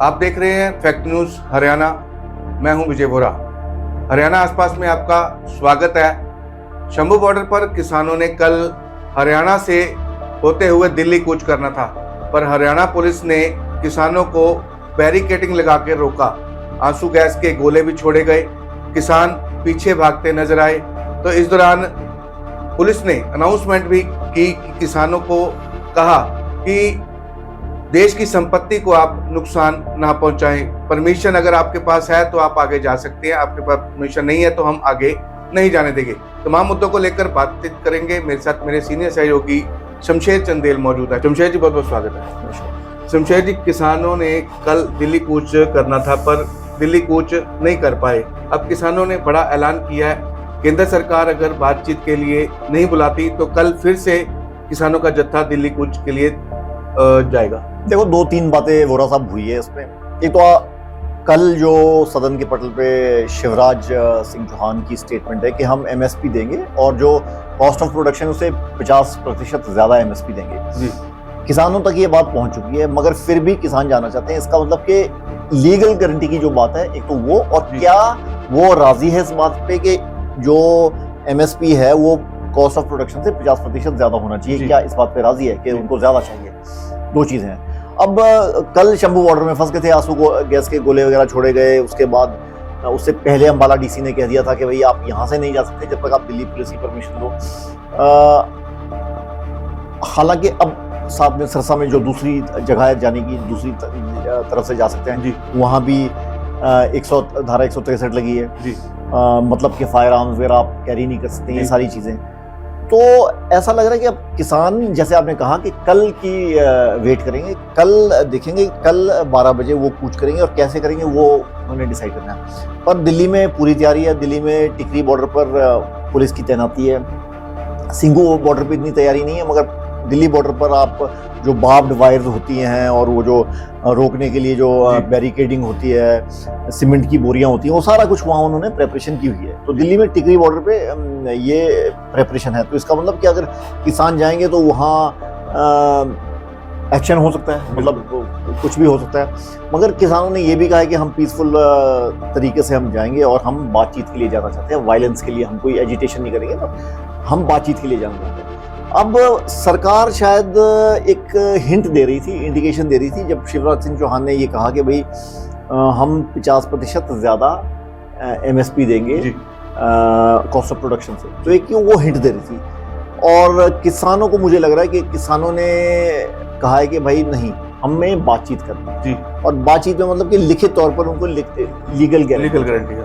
आप देख रहे हैं फैक्ट न्यूज हरियाणा। मैं हूं विजय बोरा। हरियाणा आसपास में आपका स्वागत है। शंभू बॉर्डर पर किसानों ने कल हरियाणा से होते हुए दिल्ली कूच करना था, पर हरियाणा पुलिस ने किसानों को बैरिकेडिंग लगा के रोका। आंसू गैस के गोले भी छोड़े गए। किसान पीछे भागते नजर आए। तो इस दौरान पुलिस ने अनाउंसमेंट भी की कि किसानों को कहा कि देश की संपत्ति को आप नुकसान ना पहुंचाएं। परमिशन अगर आपके पास है तो आप आगे जा सकते हैं, आपके पास परमिशन नहीं है तो हम आगे नहीं जाने देंगे। तमाम मुद्दों को लेकर बातचीत करेंगे। मेरे साथ मेरे सीनियर सहयोगी शमशेर चंदेल मौजूद है। शमशेर जी, बहुत बहुत स्वागत है। शमशेर जी, किसानों ने कल दिल्ली कूच करना था पर दिल्ली कूच नहीं कर पाए। अब किसानों ने बड़ा ऐलान किया है, केंद्र सरकार अगर बातचीत के लिए नहीं बुलाती तो कल फिर से किसानों का जत्था दिल्ली कूच के लिए जाएगा। देखो, दो तीन बातें वोरा साहब हुई है इसमें। एक तो कल जो सदन के पटल पे शिवराज सिंह चौहान की स्टेटमेंट है कि हम एमएसपी देंगे और जो कॉस्ट ऑफ प्रोडक्शन उसे 50% ज्यादा एमएसपी देंगे जी। किसानों तक ये बात पहुंच चुकी है, मगर फिर भी किसान जाना चाहते हैं। इसका मतलब कि लीगल गारंटी की जो बात है, एक तो वो, और क्या वो राजी है इस बात पे कि जो एमएसपी है वो कॉस्ट ऑफ प्रोडक्शन से 50% ज्यादा होना चाहिए? क्या इस बात पे राजी है कि उनको ज्यादा चाहिए? दो चीजें हैं। अब कल शंभू बॉर्डर में फंस गए थे, आंसू गैस के गोले वगैरह छोड़े गए। उसके बाद उससे पहले अंबाला डीसी ने कह दिया था कि भाई आप यहाँ से नहीं जा सकते जब तक आप दिल्ली पुलिस की परमिशन दो। हालांकि अब साथ में सरसा में जो दूसरी जगह है जाने की, दूसरी तरफ से जा सकते हैं जी, वहाँ भी धारा 163 लगी है जी। मतलब कि फायर आर्म्स वगैरह आप कैरी नहीं कर सकते, ये सारी चीजें। तो ऐसा लग रहा है कि अब किसान, जैसे आपने कहा कि कल की वेट करेंगे, कल देखेंगे, कल 12 बजे वो कूच करेंगे और कैसे करेंगे वो उन्होंने डिसाइड करना है। पर दिल्ली में पूरी तैयारी है। दिल्ली में टिकरी बॉर्डर पर पुलिस की तैनाती है। सिंघू बॉर्डर पे इतनी तैयारी नहीं है, मगर दिल्ली बॉर्डर पर आप जो बार्ब्ड वायर्स होती हैं और वो जो रोकने के लिए जो बैरिकेडिंग होती है, सीमेंट की बोरियां होती हैं, वो सारा कुछ वहाँ उन्होंने प्रेपरेशन की हुई है। तो दिल्ली में टिकरी बॉर्डर पे ये प्रेपरेशन है। तो इसका मतलब कि अगर किसान जाएंगे तो वहाँ एक्शन हो सकता है, मतलब कुछ भी हो सकता है। मगर किसानों ने ये भी कहा है कि हम पीसफुल तरीके से हम जाएंगे और हम बातचीत के लिए जाना चाहते हैं, वायलेंस के लिए हम कोई एजिटेशन नहीं करेंगे, तो हम बातचीत के लिए जाना चाहते हैं। अब सरकार शायद एक हिंट दे रही थी, इंडिकेशन दे रही थी, जब शिवराज सिंह चौहान ने ये कहा कि भाई हम 50% ज्यादा एमएसपी देंगे कॉस्ट ऑफ प्रोडक्शन से। तो एक वो हिंट दे रही थी और किसानों को, मुझे लग रहा है कि किसानों ने कहा है कि भाई नहीं, हमें बातचीत करनी जी। और बातचीत में मतलब कि लिखित तौर पर उनको लीगल गारंटी है।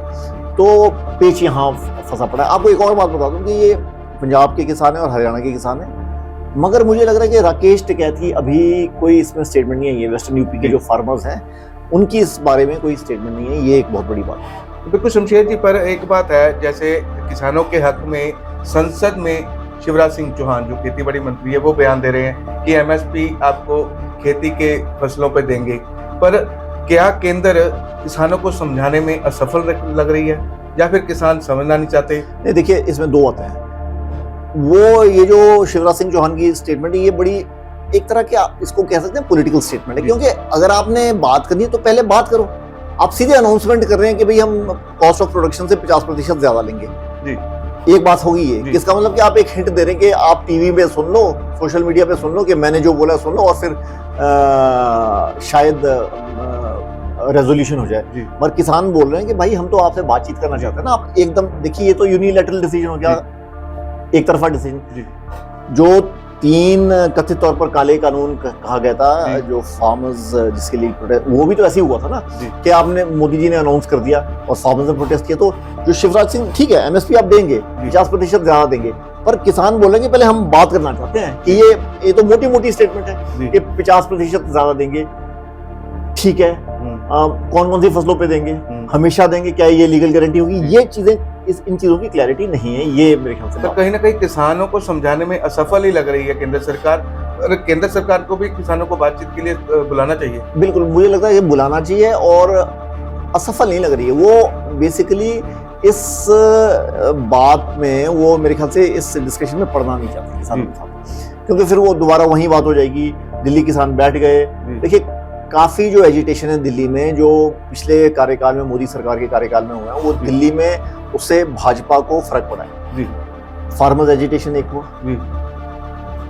तो पेच यहाँ फंसा पड़ा है। आपको एक और बात बता दूं कि ये पंजाब के किसान है और हरियाणा के किसान है, मगर मुझे लग रहा है कि राकेश टिकैती अभी कोई इसमें स्टेटमेंट नहीं है। ये वेस्टर्न यूपी के जो फार्मर्स हैं उनकी इस बारे में कोई स्टेटमेंट नहीं है। ये एक बहुत बड़ी बात है। बिल्कुल शमशेर जी, पर एक बात है, जैसे किसानों के हक में संसद में शिवराज सिंह चौहान जो खेती बाड़ी मंत्री है वो बयान दे रहे हैं कि एमएसपी आपको खेती के फसलों पे देंगे, पर क्या केंद्र किसानों को समझाने में असफल लग रही है या फिर किसान समझना नहीं चाहते? नहीं, देखिए, इसमें दो बातें हैं। वो ये जो शिवराज सिंह चौहान की स्टेटमेंट है, ये बड़ी एक तरह की, आप इसको कह सकते हैं पॉलिटिकल स्टेटमेंट है, क्योंकि अगर आपने बात करनी है तो पहले बात करो। आप सीधे अनाउंसमेंट कर रहे हैं कि भाई हम कॉस्ट ऑफ प्रोडक्शन से 50% ज्यादा लेंगे जी। एक बात होगी ये, इसका मतलब कि आप एक हिंट दे रहे हैं कि आप टीवी पे सुन लो, सोशल मीडिया पे सुन लो कि मैंने जो बोला सुन लो और फिर शायद रेजोल्यूशन हो जाए। पर किसान बोल रहे हैं कि भाई हम तो आपसे बातचीत करना चाहते हैं ना। आप एकदम देखिए, ये तो यूनिलैटरल डिसीजन हो गया, एक तरफा डिसीजन। जो 3 कथित तौर पर काले कानून कहा गया था, जो फार्मर्स जिसके लिए प्रोटेस्ट, वो भी तो ऐसे ही हुआ था ना कि आपने, मोदी जी ने अनाउंस कर दिया और फार्मर्स ने प्रोटेस्ट किया। तो जो शिवराज सिंह, ठीक है एमएसपी आप देंगे, 50% ज्यादा देंगे, पर किसान बोलेंगे पहले हम बात करना चाहते हैं कि ये तो मोटी मोटी स्टेटमेंट है कि 50% ज्यादा देंगे, ठीक है, कौन कौन सी फसलों पे देंगे, हमेशा देंगे, क्या ये लीगल गारंटी होगी? ये चीजें, इन चीजों की क्लैरिटी नहीं है, ये मेरे ख्याल से। तो कहीं ना कहीं किसानों को समझाने में असफल ही लग रही है केंद्र सरकार। और केंद्र सरकार को भी किसानों को बातचीत के लिए बुलाना चाहिए। बिल्कुल, मुझे लगता है ये बुलाना चाहिए और असफल नहीं लग रही है। वो बेसिकली इस बात में, वो मेरे ख्याल से इस डिस्कशन में पढ़ना नहीं चाहते किसानों के साथ, क्योंकि फिर वो दोबारा वही बात हो जाएगी। दिल्ली किसान बैठ गए। देखिए, काफी जो एजिटेशन है दिल्ली में, जो पिछले कार्यकाल में मोदी सरकार के कार्यकाल में हुआ है, वो दिल्ली में उससे भाजपा को फर्क पड़ा है। जी फार्मर्स एजिटेशन एक हुआ। जी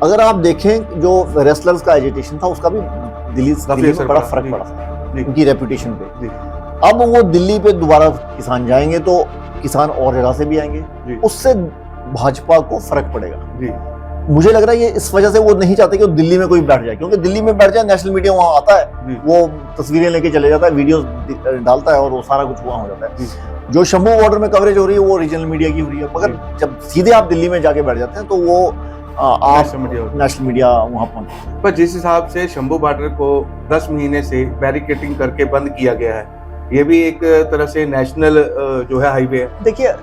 अगर आप देखें जो रेसलर्स का एजिटेशन था, उसका भी दिल्ली में बड़ा फर्क पड़ा था उनकी रेपुटेशन पे। अब वो दिल्ली पे दोबारा किसान जाएंगे तो किसान और जगह से भी आएंगे, उससे भाजपा को फर्क पड़ेगा। मुझे लग रहा है ये इस वजह से वो नहीं चाहते कि वो दिल्ली में कोई बैठ जाए, क्योंकि दिल्ली में बैठ जाए नेशनल मीडिया वहां आता है, वो तस्वीरें लेके चले जाता है, वीडियो डालता है और वो सारा कुछ वहां हो जाता है। जो शंभू बॉर्डर में कवरेज हो रही है वो रीजनल मीडिया की हो रही है, मगर जब सीधे आप दिल्ली में जाके बैठ जाते हैं तो वो आप नेशनल मीडिया वहां पहुंचते हैं। पर जिस हिसाब से शंभू बॉर्डर को 10 महीने से बैरिकेटिंग करके बंद किया गया है, ये भी एक तरह से नेशनल जो है हाईवे है। देखिए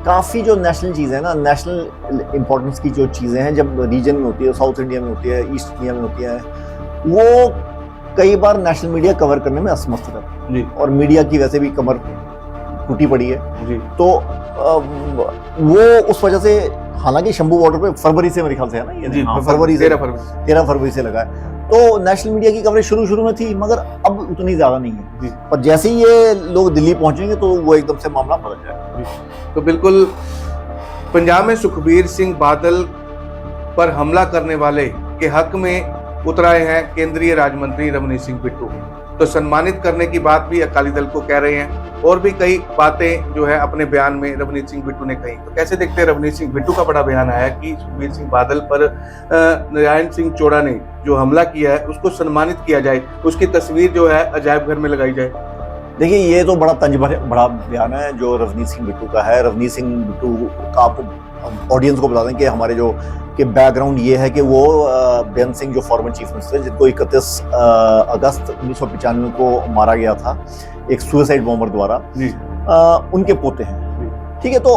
काफी जो नेशनल चीजें हैं ना, नेशनल इंपॉर्टेंस की जो चीजें हैं, जब रीजन में होती है, साउथ इंडिया में होती है, ईस्ट इंडिया में होती है, वो कई बार नेशनल मीडिया कवर करने में असमर्थ रहता है और मीडिया की वैसे भी कमर टूटी पड़ी है जी। तो वो उस वजह से, हालांकि शंभू बॉर्डर पे फरवरी से मेरे ख्याल से है ना ये, फरवरी से 13 फरवरी से लगा है, तो नेशनल मीडिया की कवरेज शुरू में थी, मगर अब उतनी ज्यादा नहीं है। पर जैसे ही ये लोग दिल्ली पहुंचेंगे तो वो एकदम से मामला बदल जाएगा। तो बिल्कुल पंजाब में सुखबीर सिंह बादल पर हमला करने वाले के हक में उतर आए हैं केंद्रीय राज्य मंत्री रवनीत सिंह बिट्टू। तो सम्मानित करने की बात भी अकाली दल को कह रहे हैं, और भी कई बातें जो है अपने बयान में रवनीत सिंह बिट्टू ने कही। तो कैसे देखते हैं, रवनीत सिंह बिट्टू का बड़ा बयान आया कि सुखबीर सिंह बादल पर नारायण सिंह चोड़ा ने जो हमला किया है उसको सम्मानित किया जाए, उसकी तस्वीर जो है अजायब घर में लगाई जाए। देखिए ये तो बड़ा तंज बड़ा बयान है जो रवनीत सिंह बिट्टू का है। रवनीत सिंह बिट्टू का आपको ऑडियंस को बता दें कि हमारे जो कि बैकग्राउंड ये है कि वो बेन सिंह जो फॉर्मर चीफ मिनिस्टर, जिनको 31 अगस्त 1995 को मारा गया था एक सुसाइड बॉम्बर द्वारा, उनके पोते हैं। ठीक है, तो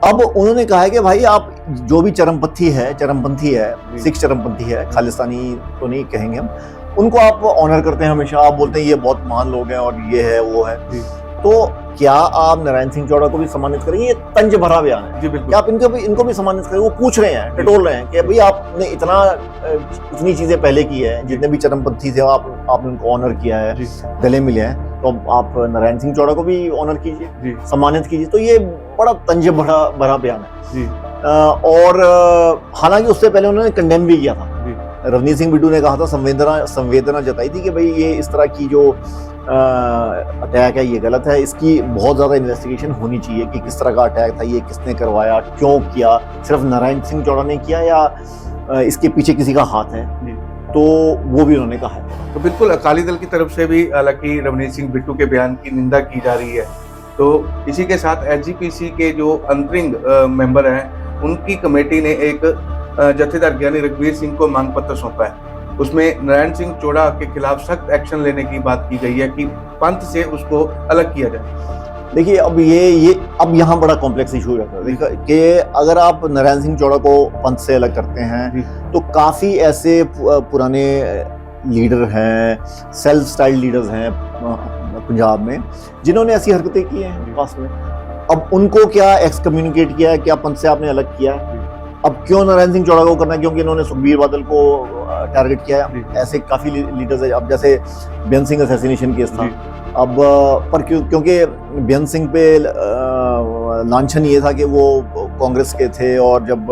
अब उन्होंने कहा है कि भाई आप जो भी चरमपंथी है, सिख चरमपंथी है, खालिस्तानी तो नहीं कहेंगे हम, उनको आप ऑनर करते हैं हमेशा, आप बोलते हैं ये बहुत महान लोग हैं और ये है वो है, तो क्या आप नारायण सिंह चौड़ा को भी सम्मानित करेंगे? ये तंज भरा बयान है जी, बिल्कुल। क्या आप इनको भी सम्मानित करेंगे? वो पूछ रहे हैं, टटोल रहे हैं कि भाई आपने इतनी चीजें पहले की है, जितने भी चरमपंथी थे आपने उनको ऑनर किया है, गले मिले हैं, तो आप नारायण सिंह चौड़ा को भी ऑनर कीजिए, सम्मानित कीजिए। तो ये बड़ा तंज भरा बयान है जी। और हालांकि उससे पहले उन्होंने कंडेम भी किया था। रवनीत सिंह बिट्टू ने कहा था, संवेदना जताई थी कि भाई ये इस तरह की जो अटैक है ये गलत है, इसकी बहुत ज्यादा इन्वेस्टिगेशन होनी चाहिए कि किस तरह का अटैक था, ये किसने करवाया, क्यों किया, सिर्फ नारायण सिंह चौड़ा ने किया या इसके पीछे किसी का हाथ है, तो वो भी उन्होंने कहा है। तो बिल्कुल अकाली दल की तरफ से भी हालांकि रवनीत सिंह बिट्टू के बयान की निंदा की जा रही है। तो इसी के साथ एसजीपीसी के जो अंतरिंग मेंबर हैं, उनकी कमेटी ने एक जत्थेदार ज्ञानी रघुवीर सिंह को मांग पत्र सौंपा है। उसमें नारायण सिंह चोड़ा के खिलाफ सख्त एक्शन लेने की बात की गई है कि पंथ से उसको अलग किया जाए। देखिए अब ये अब यहाँ बड़ा कॉम्प्लेक्स इशू हो जाता है कि अगर आप नारायण सिंह चौड़ा को पंथ से अलग करते हैं तो काफी ऐसे पुराने लीडर हैं, सेल्फ स्टाइल लीडर्स हैं पंजाब में, जिन्होंने ऐसी हरकतें की हैं पास में। अब उनको क्या एक्स कम्युनिकेट किया है, क्या पंथ से आपने अलग किया है? अब क्यों नारायण सिंह चौड़ा को करना? क्योंकि इन्होंने सुखबीर बादल को टारगेट किया है। ऐसे काफी लीडर्स है। अब जैसे बेन सिंह असैसिनेशन केस था, अब पर क्योंकि बेन सिंह पे लांछन ये था कि वो कांग्रेस के थे, और जब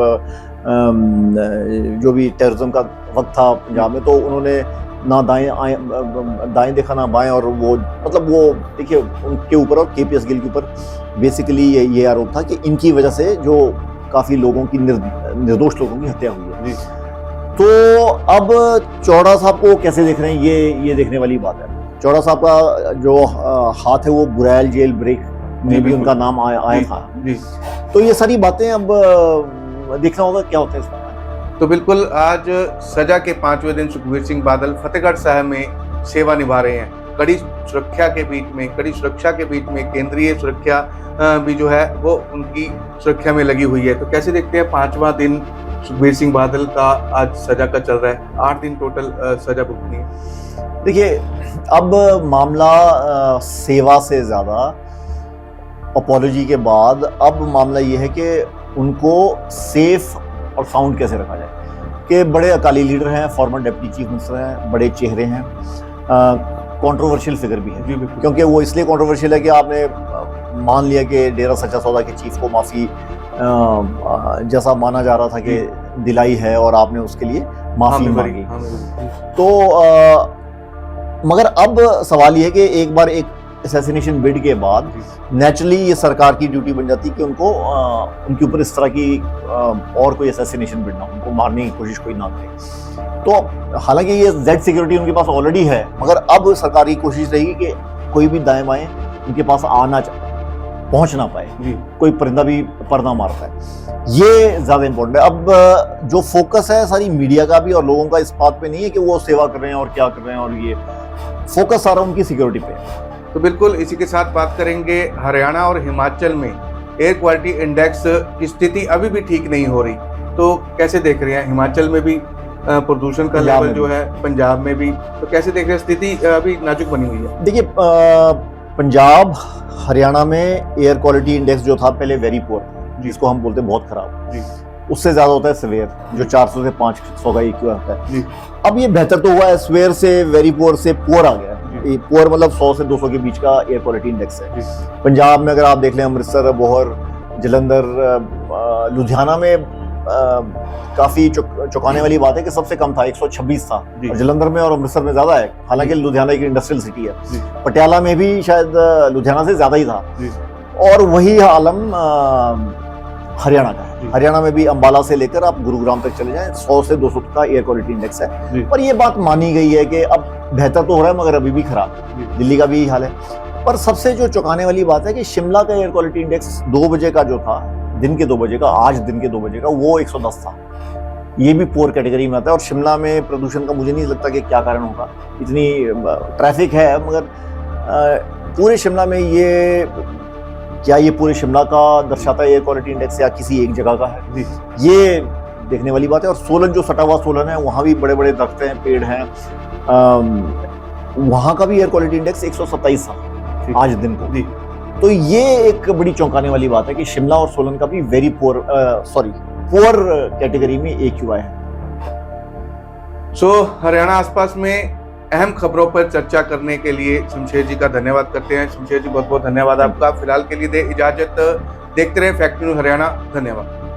जो भी टेररिज्म का वक्त था पंजाब में, तो उन्होंने ना दाएं देखा ना बाएं, और वो मतलब वो देखिए उनके ऊपर और केपीएस गिल के ऊपर बेसिकली ये आरोप था कि इनकी वजह से जो काफी लोगों की निर्दोष लोगों की हत्या हुई है। तो अब चौड़ा साहब को कैसे देख रहे हैं, ये देखने वाली बात है। चौड़ा साहब का जो हाथ है वो बुरैल जेल ब्रेक में भी उनका नाम आया था। तो ये सारी बातें अब देखना होगा क्या होता है इसमें। तो बिल्कुल आज सजा के 5वें दिन सुखबीर सिंह बादल फतेहगढ़ साहिब में सेवा निभा रहे हैं। कड़ी सुरक्षा के बीच में केंद्रीय सुरक्षा भी जो है वो उनकी सुरक्षा में लगी हुई है। तो कैसे देखते हैं 5वां दिन सुखबीर सिंह बादल का आज सजा का चल रहा है, 8 दिन टोटल सजा भुगतनी है। देखिए अब मामला सेवा से ज्यादा अपॉलॉजी के बाद अब मामला ये है कि उनको सेफ और साउंड कैसे रखा जाए, कि बड़े अकाली लीडर हैं, फॉर्मर डिप्टी चीफ मिनिस्टर हैं, बड़े चेहरे हैं, कंट्रोवर्शियल फिगर भी है, जी बिल्कुल। क्योंकि वो इसलिए कंट्रोवर्शियल है कि आपने मान लिया कि डेरा सच्चा सौदा के चीफ को माफ़ी जैसा माना जा रहा था कि दिलाई है और आपने उसके लिए माफ़ी मांगी। तो मगर अब सवाल ये है कि एक बार एक असैसिनेशन बिड के बाद नेचुरली ये सरकार की ड्यूटी बन जाती है कि उनको उनके ऊपर इस तरह की और कोई असैसिनेशन बिड ना हो, उनको मारने की कोशिश कोई ना करे। तो हालांकि ये जेड सिक्योरिटी उनके पास ऑलरेडी है, मगर अब सरकार की कोशिश रहेगी कि कोई भी दाएं बाएं उनके पास पहुंच ना पाए, कोई परिंदा भी पर ना मार पाए। ये ज्यादा इंपॉर्टेंट है। अब जो फोकस है सारी मीडिया का भी और लोगों का इस बात पे नहीं है कि वो सेवा कर रहे हैं और क्या कर रहे हैं, और ये फोकस सारा उनकी सिक्योरिटी पे है। तो बिल्कुल इसी के साथ बात करेंगे हरियाणा और हिमाचल में एयर क्वालिटी इंडेक्स की स्थिति अभी भी ठीक नहीं हो रही, तो कैसे देख रहे हैं? हिमाचल में भी प्रदूषण का लेवल जो है, पंजाब में भी, तो कैसे देख रहे हैं? स्थिति अभी नाजुक बनी हुई है। देखिए, पंजाब हरियाणा में एयर क्वालिटी इंडेक्स जो था पहले वेरी पुअर, जिसको हम बोलते हैं बहुत खराब, उससे ज्यादा होता है सवेयर जो 400 से 500 का EQ आता है। अब ये बेहतर तो हुआ है, सवेयर से वेरी पुअर से पुअर आ गया है। ये पुअर मतलब 100 से 200 के बीच का एयर क्वालिटी इंडेक्स है। पंजाब में अगर आप देख लें, अमृतसर, बोहर, जलंधर, लुधियाना में काफी चौंकाने वाली बात है कि सबसे कम था, 126 था, और जलंधर में और अमृतसर में ज्यादा है। हालांकि लुधियाना एक इंडस्ट्रियल सिटी है। पटियाला में भी शायद लुधियाना से ज्यादा ही था, और वही आलम हरियाणा का है। हरियाणा में भी अंबाला से लेकर आप गुरुग्राम तक चले जाएं, 100 से 200 का एयर क्वालिटी इंडेक्स है। और ये बात मानी गई है कि अब बेहतर तो हो रहा है, मगर अभी भी खराब। दिल्ली का भी यही हाल है। पर सबसे जो चौंकाने वाली बात है कि शिमला का एयर क्वालिटी इंडेक्स 2 बजे का जो था, दिन के 2 बजे का, आज दिन के 2 बजे का, वो 110 था। ये भी पुअर कैटेगरी में आता है। और शिमला में प्रदूषण का मुझे नहीं लगता कि क्या कारण होगा, इतनी ट्रैफिक है, मगर पूरे शिमला में ये पूरे शिमला का दर्शाता है एयर क्वालिटी इंडेक्स या किसी एक जगह का है, ये देखने वाली बात है। और सोलन जो सटा हुआ सोलन है, वहाँ भी बड़े बड़े दरख्त हैं, पेड़ हैं, वहाँ का भी एयर क्वालिटी इंडेक्स 127 था आज दिन को। तो ये एक बड़ी चौंकाने वाली बात है कि शिमला और सोलन का भी वेरी पुअर कैटेगरी में AQI है। हरियाणा आसपास में अहम खबरों पर चर्चा करने के लिए शमशेर जी का धन्यवाद करते हैं। शमशेर जी, बहुत बहुत धन्यवाद आपका। फिलहाल के लिए दे इजाजत। देखते रहे फैक्ट न्यूज हरियाणा। धन्यवाद।